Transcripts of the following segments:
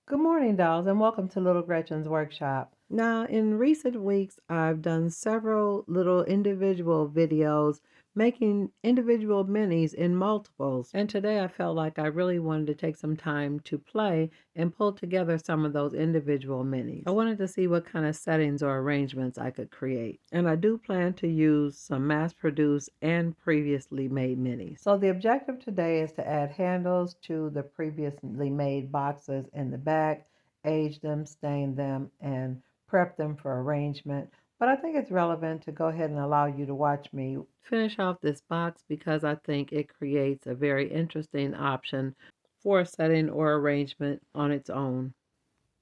Good morning, dolls, and welcome to Little Gretchen's workshop. Now, in recent weeks, I've done several little individual videos making individual minis in multiples. And today I felt like I really wanted to take some time to play and pull together some of those individual minis. I wanted to see what kind of settings or arrangements I could create. And I do plan to use some mass-produced and previously made minis. So the objective today is to add handles to the previously made boxes in the back, age them, stain them, and prep them for arrangement. But I think it's relevant to go ahead and allow you to watch me finish off this box because I think it creates a very interesting option for a setting or arrangement on its own.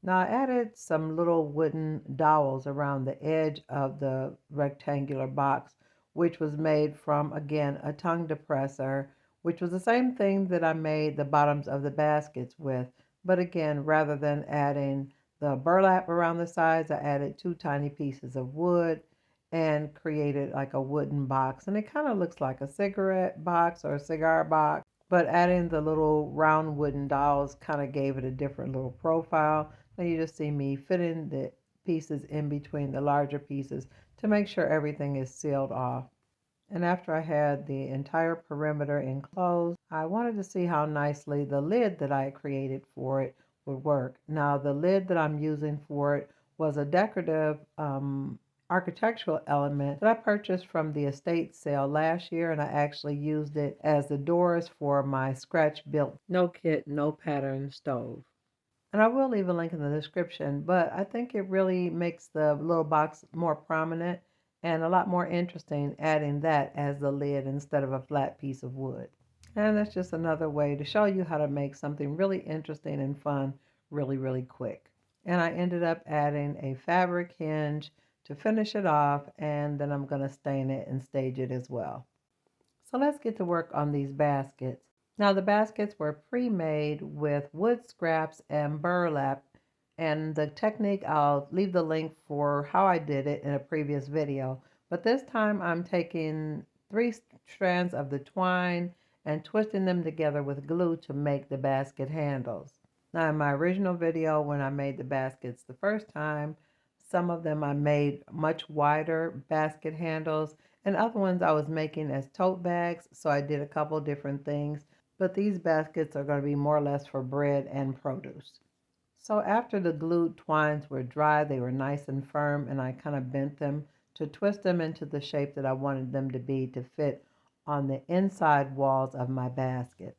Now I added some little wooden dowels around the edge of the rectangular box, which was made from, again, a tongue depressor, which was the same thing that I made the bottoms of the baskets with. But again, rather than adding the burlap around the sides, I added two tiny pieces of wood and created like a wooden box. And it kind of looks like a cigarette box or a cigar box, but adding the little round wooden dowels kind of gave it a different little profile. Now you just see me fitting the pieces in between the larger pieces to make sure everything is sealed off. And after I had the entire perimeter enclosed, I wanted to see how nicely the lid that I had created for it would work. Now the lid that I'm using for it was a decorative architectural element that I purchased from the estate sale last year, and I actually used it as the doors for my scratch built no kit, no pattern stove. And I will leave a link in the description, but I think it really makes the little box more prominent and a lot more interesting adding that as the lid instead of a flat piece of wood. And that's just another way to show you how to make something really interesting and fun really, really quick. And I ended up adding a fabric hinge to finish it off, and then I'm going to stain it and stage it as well. So let's get to work on these baskets. Now the baskets were pre-made with wood scraps and burlap, and the technique, I'll leave the link for how I did it in a previous video. But this time I'm taking 3 strands of the twine and twisting them together with glue to make the basket handles. Now in my original video when I made the baskets the first time, some of them I made much wider basket handles and other ones I was making as tote bags, so I did a couple different things. But these baskets are going to be more or less for bread and produce. So after the glued twines were dry, they were nice and firm, and I kind of bent them to twist them into the shape that I wanted them to be to fit on the inside walls of my baskets.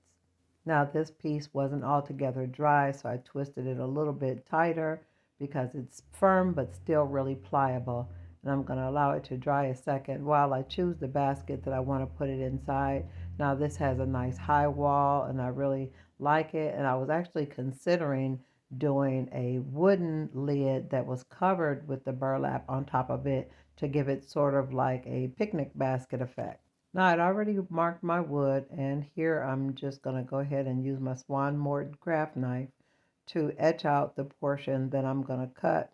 Now this piece wasn't altogether dry, so I twisted it a little bit tighter because it's firm but still really pliable. And I'm going to allow it to dry a second while I choose the basket that I want to put it inside. Now this has a nice high wall and I really like it. And I was actually considering doing a wooden lid that was covered with the burlap on top of it to give it sort of like a picnic basket effect. Now I'd already marked my wood, and here I'm just going to go ahead and use my Swan Morton craft knife to etch out the portion that I'm going to cut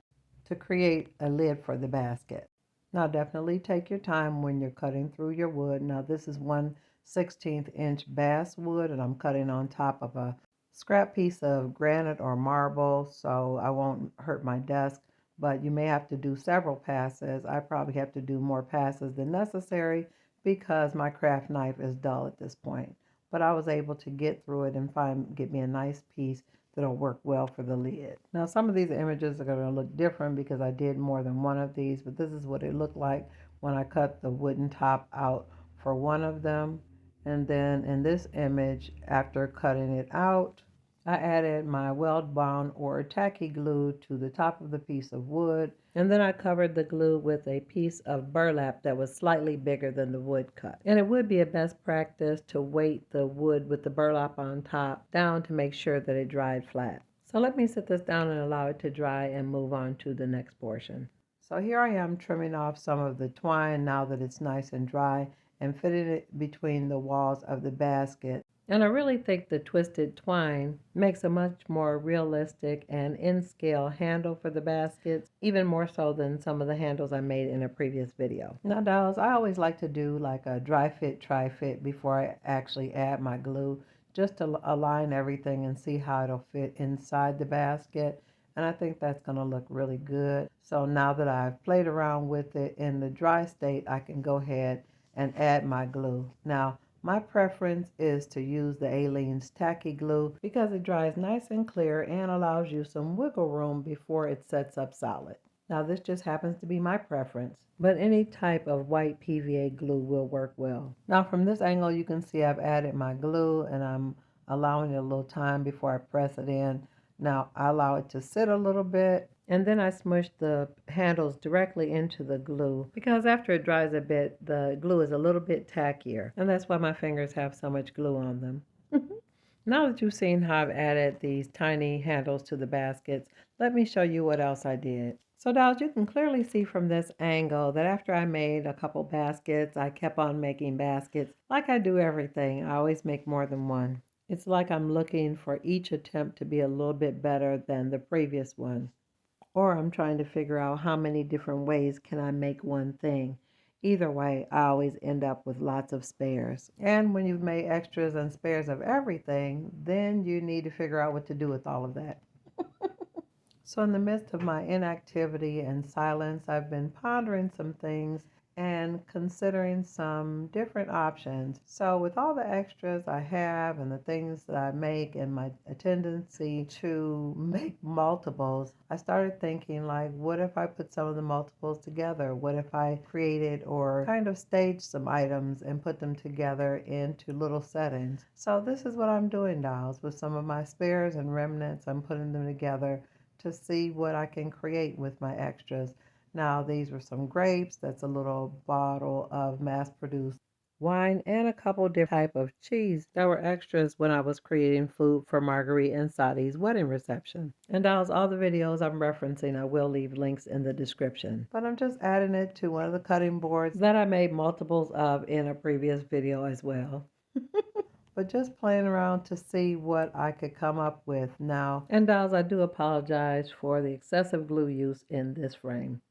to create a lid for the basket. Now definitely take your time when you're cutting through your wood. Now this is 1/16 inch bass wood, and I'm cutting on top of a scrap piece of granite or marble, so I won't hurt my desk. But you may have to do several passes. I probably have to do more passes than necessary because my craft knife is dull at this point. But I was able to get through it and get me a nice piece that'll work well for the lid. Now some of these images are going to look different because I did more than one of these, but this is what it looked like when I cut the wooden top out for one of them. And then in this image, after cutting it out, I added my weld bound or tacky glue to the top of the piece of wood, and then I covered the glue with a piece of burlap that was slightly bigger than the wood cut. And it would be a best practice to weight the wood with the burlap on top down to make sure that it dried flat. So let me set this down and allow it to dry and move on to the next portion. So here I am trimming off some of the twine now that it's nice and dry and fitting it between the walls of the basket. And I really think the twisted twine makes a much more realistic and in-scale handle for the baskets, even more so than some of the handles I made in a previous video. Now, dolls, I always like to do like a dry fit, try fit before I actually add my glue, just to align everything and see how it'll fit inside the basket. And I think that's going to look really good. So now that I've played around with it in the dry state, I can go ahead and add my glue. Now, my preference is to use the Aleene's Tacky Glue because it dries nice and clear and allows you some wiggle room before it sets up solid. Now, this just happens to be my preference, but any type of white PVA glue will work well. Now, from this angle, you can see I've added my glue and I'm allowing it a little time before I press it in. Now, I allow it to sit a little bit and then I smush the handles directly into the glue because after it dries a bit, the glue is a little bit tackier, and that's why my fingers have so much glue on them. Now that you've seen how I've added these tiny handles to the baskets, let me show you what else I did. So dolls, you can clearly see from this angle that after I made a couple baskets, I kept on making baskets. Like I do everything, I always make more than one. It's like I'm looking for each attempt to be a little bit better than the previous one. Or I'm trying to figure out how many different ways can I make one thing. Either way, I always end up with lots of spares. And when you've made extras and spares of everything, then you need to figure out what to do with all of that. So in the midst of my inactivity and silence, I've been pondering some things and considering some different options. So with all the extras I have and the things that I make and my tendency to make multiples, I started thinking like, what if I put some of the multiples together? What if I created or kind of staged some items and put them together into little settings? So this is what I'm doing, dolls. With some of my spares and remnants, I'm putting them together to see what I can create with my extras. Now, these were some grapes. That's a little bottle of mass-produced wine and a couple different type of cheese that were extras when I was creating food for Marguerite and Sadi's wedding reception. And dolls, all the videos I'm referencing, I will leave links in the description. But I'm just adding it to one of the cutting boards that I made multiples of in a previous video as well. But just playing around to see what I could come up with now. And dolls, I do apologize for the excessive glue use in this frame.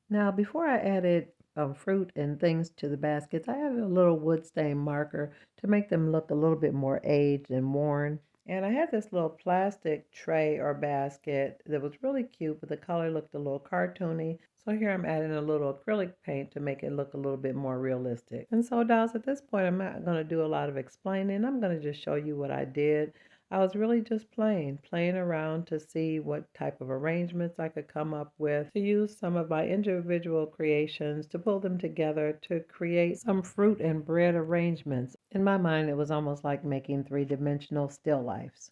Now, before I added fruit and things to the baskets, I added a little wood stain marker to make them look a little bit more aged and worn. And I had this little plastic tray or basket that was really cute, but the color looked a little cartoony. So here I'm adding a little acrylic paint to make it look a little bit more realistic. And so, dolls, at this point, I'm not going to do a lot of explaining. I'm going to just show you what I did. I was really just playing around to see what type of arrangements I could come up with, to use some of my individual creations to pull them together to create some fruit and bread arrangements. In my mind, it was almost like making three-dimensional still lifes.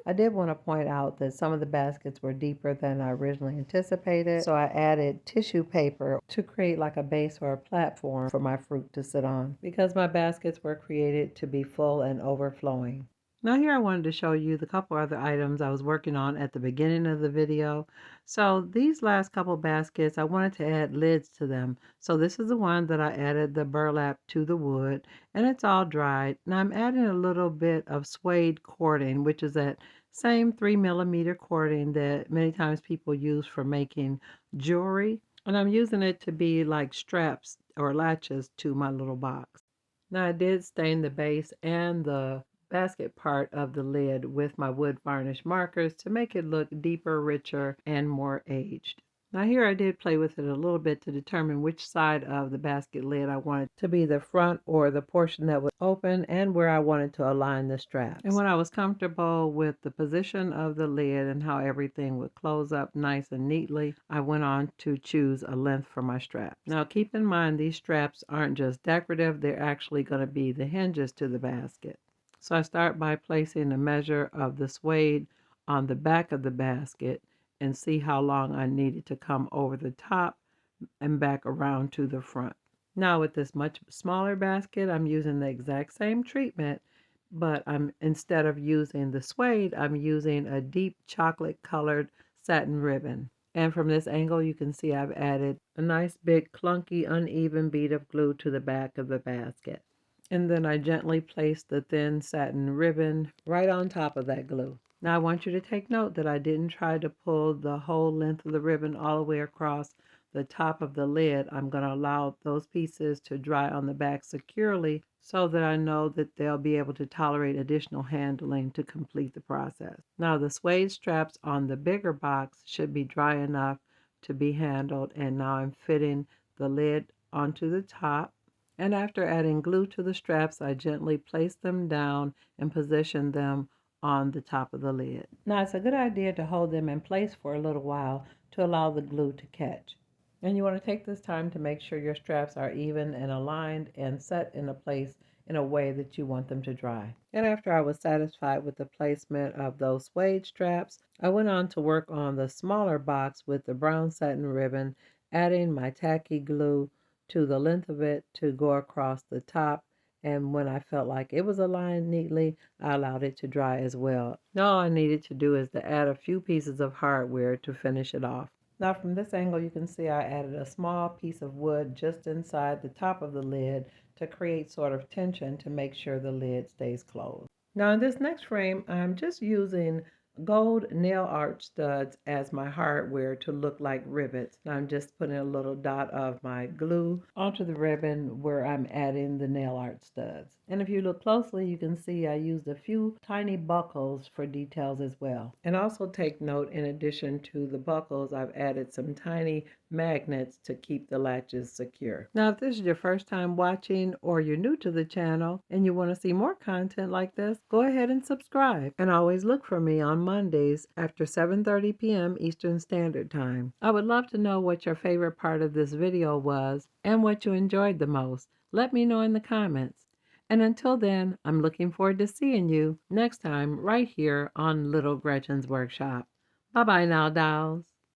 I did want to point out that some of the baskets were deeper than I originally anticipated, so I added tissue paper to create like a base or a platform for my fruit to sit on, because my baskets were created to be full and overflowing. Now here I wanted to show you the couple other items I was working on at the beginning of the video. So these last couple baskets, I wanted to add lids to them. So this is the one that I added the burlap to the wood, and it's all dried. Now I'm adding a little bit of suede cording, which is that same 3mm cording that many times people use for making jewelry. And I'm using it to be like straps or latches to my little box. Now I did stain the base and the basket part of the lid with my wood varnish markers to make it look deeper, richer, and more aged. Now here I did play with it a little bit to determine which side of the basket lid I wanted to be the front or the portion that would open, and where I wanted to align the straps. And when I was comfortable with the position of the lid and how everything would close up nice and neatly, I went on to choose a length for my straps. Now keep in mind, these straps aren't just decorative, they're actually going to be the hinges to the basket. So I start by placing a measure of the suede on the back of the basket and see how long I needed to come over the top and back around to the front. Now with this much smaller basket, I'm using the exact same treatment, but instead of using the suede, I'm using a deep chocolate colored satin ribbon. And from this angle, you can see I've added a nice big clunky uneven bead of glue to the back of the basket. And then I gently place the thin satin ribbon right on top of that glue. Now I want you to take note that I didn't try to pull the whole length of the ribbon all the way across the top of the lid, I'm going to allow those pieces to dry on the back securely so that I know that they'll be able to tolerate additional handling to complete the process. Now the suede straps on the bigger box should be dry enough to be handled, and now I'm fitting the lid onto the top. And after adding glue to the straps, I gently place them down and position them on the top of the lid. Now it's a good idea to hold them in place for a little while to allow the glue to catch. And you want to take this time to make sure your straps are even and aligned and set in a place in a way that you want them to dry. And after I was satisfied with the placement of those suede straps, I went on to work on the smaller box with the brown satin ribbon, adding my tacky glue to the length of it to go across the top, and when I felt like it was aligned neatly, I allowed it to dry as well. Now all I needed to do is to add a few pieces of hardware to finish it off. Now from this angle you can see I added a small piece of wood just inside the top of the lid to create sort of tension to make sure the lid stays closed. Now in this next frame I'm just using gold nail art studs as my hardware to look like rivets. Now I'm just putting a little dot of my glue onto the ribbon where I'm adding the nail art studs. And if you look closely, you can see I used a few tiny buckles for details as well. And also take note, in addition to the buckles, I've added some tiny magnets to keep the latches secure. Now if this is your first time watching or you're new to the channel and you want to see more content like this, go ahead and subscribe. And always look for me on Mondays after 7:30 p.m. Eastern Standard Time. I would love to know what your favorite part of this video was and what you enjoyed the most. Let me know in the comments. And until then, I'm looking forward to seeing you next time right here on Little Gretchen's Workshop. Bye-bye now, dolls.